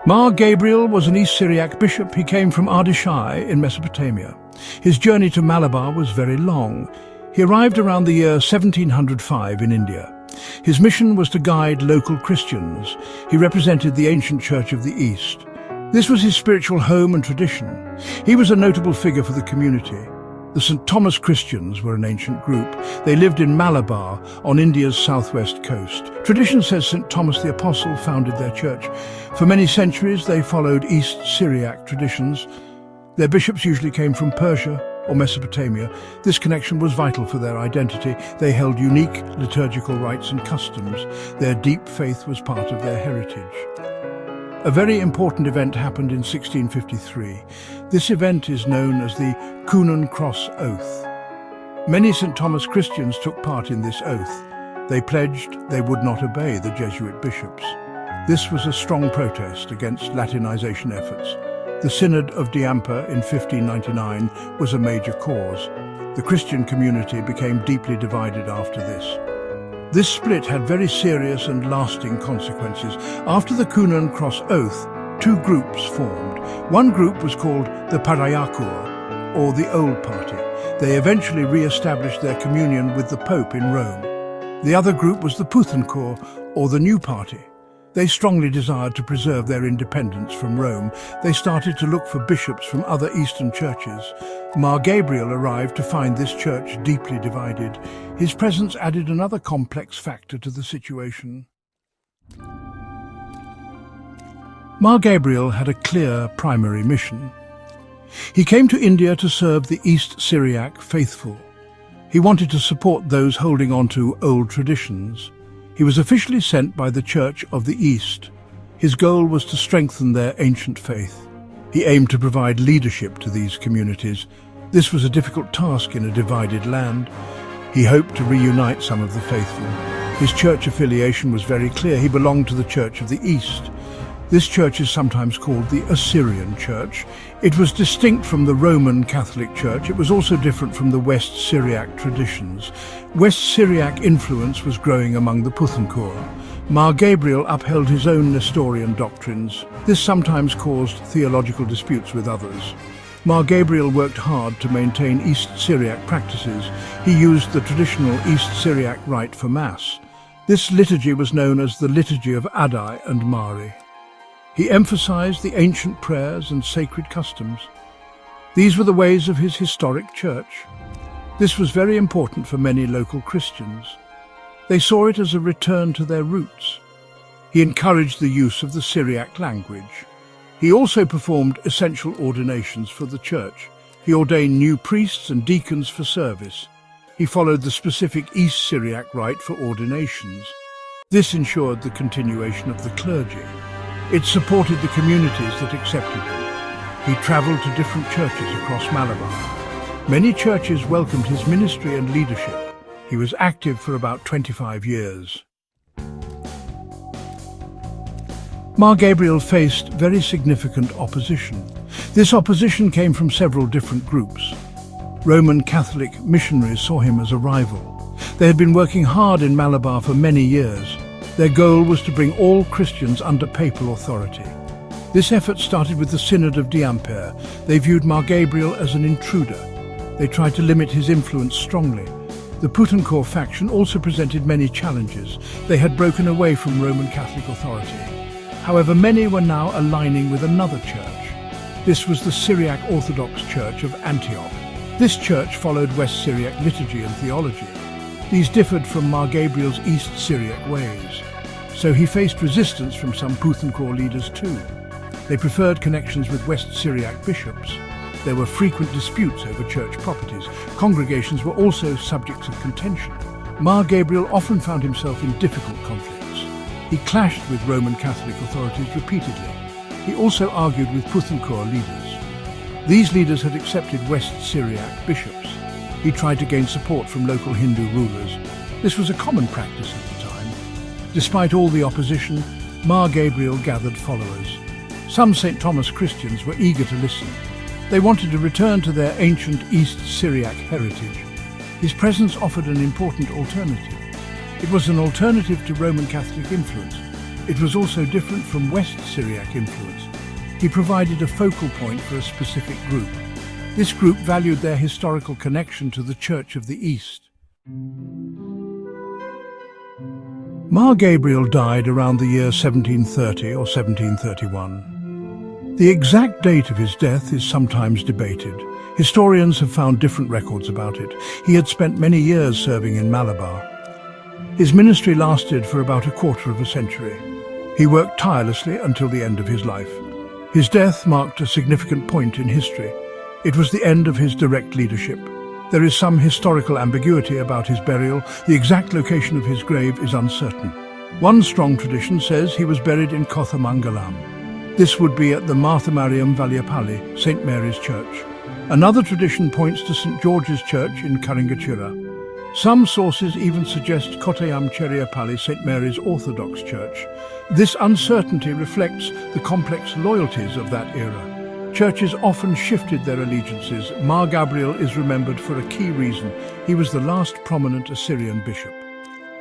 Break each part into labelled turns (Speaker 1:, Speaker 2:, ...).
Speaker 1: Mar Gabriel was an East Syriac bishop. He came from Ardishai in Mesopotamia. His journey to Malabar was very long. He arrived around the year 1705 in India. His mission was to guide local Christians. He represented the ancient Church of the East. This was his spiritual home and tradition. He was a notable figure for the community. The St. Thomas Christians were an ancient group. They lived in Malabar on India's southwest coast. Tradition says St. Thomas the Apostle founded their church. For many centuries they followed East Syriac traditions. Their bishops usually came from Persia or Mesopotamia. This connection was vital for their identity. They held unique liturgical rites and customs. Their deep faith was part of their heritage. A very important event happened in 1653. This event is known as the Coonan Cross Oath. Many St. Thomas Christians took part in this oath. They pledged they would not obey the Jesuit bishops. This was a strong protest against Latinization efforts. The Synod of Diamper in 1599 was a major cause. The Christian community became deeply divided after this. This split had very serious and lasting consequences. After the Coonan Cross Oath, two groups formed. One group was called the patriarch, or the Old Party. They eventually re-established their communion with the Pope in Rome. The other group was the patriarch, or the New Party. They strongly desired to preserve their independence from Rome. They started to look for bishops from other Eastern churches. Mar Gabriel arrived to find this church deeply divided. His presence added another complex factor to the situation. Mar Gabriel had a clear primary mission. He came to India to serve the East Syriac faithful. He wanted to support those holding on to old traditions. He was officially sent by the Church of the East. His goal was to strengthen their ancient faith. He aimed to provide leadership to these communities. This was a difficult task in a divided land. He hoped to reunite some of the faithful. His church affiliation was very clear. He belonged to the Church of the East. This church is sometimes called the Assyrian Church. It was distinct from the Roman Catholic Church. It was also different from the West Syriac traditions. West Syriac influence was growing among the patriarch. Mar Gabriel upheld his own Nestorian doctrines. This sometimes caused theological disputes with others. Mar Gabriel worked hard to maintain East Syriac practices. He used the traditional East Syriac rite for Mass. This liturgy was known as the Liturgy of Addai and Mari. He emphasized the ancient prayers and sacred customs. These were the ways of his historic church. This was very important for many local Christians. They saw it as a return to their roots. He encouraged the use of the Syriac language. He also performed essential ordinations for the church. He ordained new priests and deacons for service. He followed the specific East Syriac rite for ordinations. This ensured the continuation of the clergy. It supported the communities that accepted him. He traveled to different churches across Malabar. Many churches welcomed his ministry and leadership. He was active for about 25 years. Mar Gabriel faced very significant opposition. This opposition came from several different groups. Roman Catholic missionaries saw him as a rival. They had been working hard in Malabar for many years. Their goal was to bring all Christians under papal authority. This effort started with the Synod of Diamper. They viewed Mar Gabriel as an intruder. They tried to limit his influence strongly. The patriarch faction also presented many challenges. They had broken away from Roman Catholic authority. However, many were now aligning with another church. This was the Syriac Orthodox Church of Antioch. This church followed West Syriac liturgy and theology. These differed from Mar Gabriel's East Syriac ways. So he faced resistance from some patriarch leaders too. They preferred connections with West Syriac bishops. There were frequent disputes over church properties. Congregations were also subjects of contention. Mar Gabriel often found himself in difficult conflicts. He clashed with Roman Catholic authorities repeatedly. He also argued with patriarch leaders. These leaders had accepted West Syriac bishops. He tried to gain support from local Hindu rulers. This was a common practice at the time. Despite all the opposition, Mar Gabriel gathered followers. Some St. Thomas Christians were eager to listen. They wanted to return to their ancient East Syriac heritage. His presence offered an important alternative. It was an alternative to Roman Catholic influence. It was also different from West Syriac influence. He provided a focal point for a specific group. This group valued their historical connection to the Church of the East. Mar Gabriel died around the year 1730 or 1731. The exact date of his death is sometimes debated. Historians have found different records about it. He had spent many years serving in Malabar. His ministry lasted for about a quarter of a century. He worked tirelessly until the end of his life. His death marked a significant point in history. It was the end of his direct leadership. There is some historical ambiguity about his burial. The exact location of his grave is uncertain. One strong tradition says he was buried in Kothamangalam. This would be at the Marthamariam Valyapalli, St. Mary's Church. Another tradition points to St. George's Church in Karingachira. Some sources even suggest Kottayam Cheriapalli, St. Mary's Orthodox Church. This uncertainty reflects the complex loyalties of that era. Churches often shifted their allegiances. Mar Gabriel is remembered for a key reason. He was the last prominent Assyrian bishop.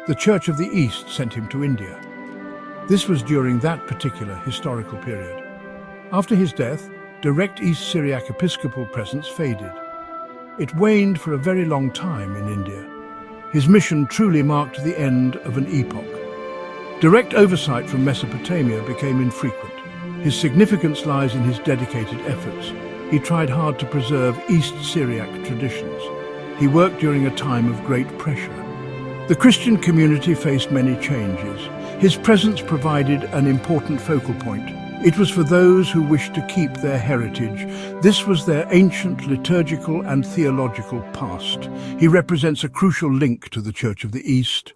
Speaker 1: The Church of the East sent him to India. This was during that particular historical period. After his death, direct East Syriac episcopal presence faded. It waned for a very long time in India. His mission truly marked the end of an epoch. Direct oversight from Mesopotamia became infrequent. His significance lies in his dedicated efforts. He tried hard to preserve East Syriac traditions. He worked during a time of great pressure. The Christian community faced many changes. His presence provided an important focal point. It was for those who wished to keep their heritage. This was their ancient liturgical and theological past. He represents a crucial link to the Church of the East.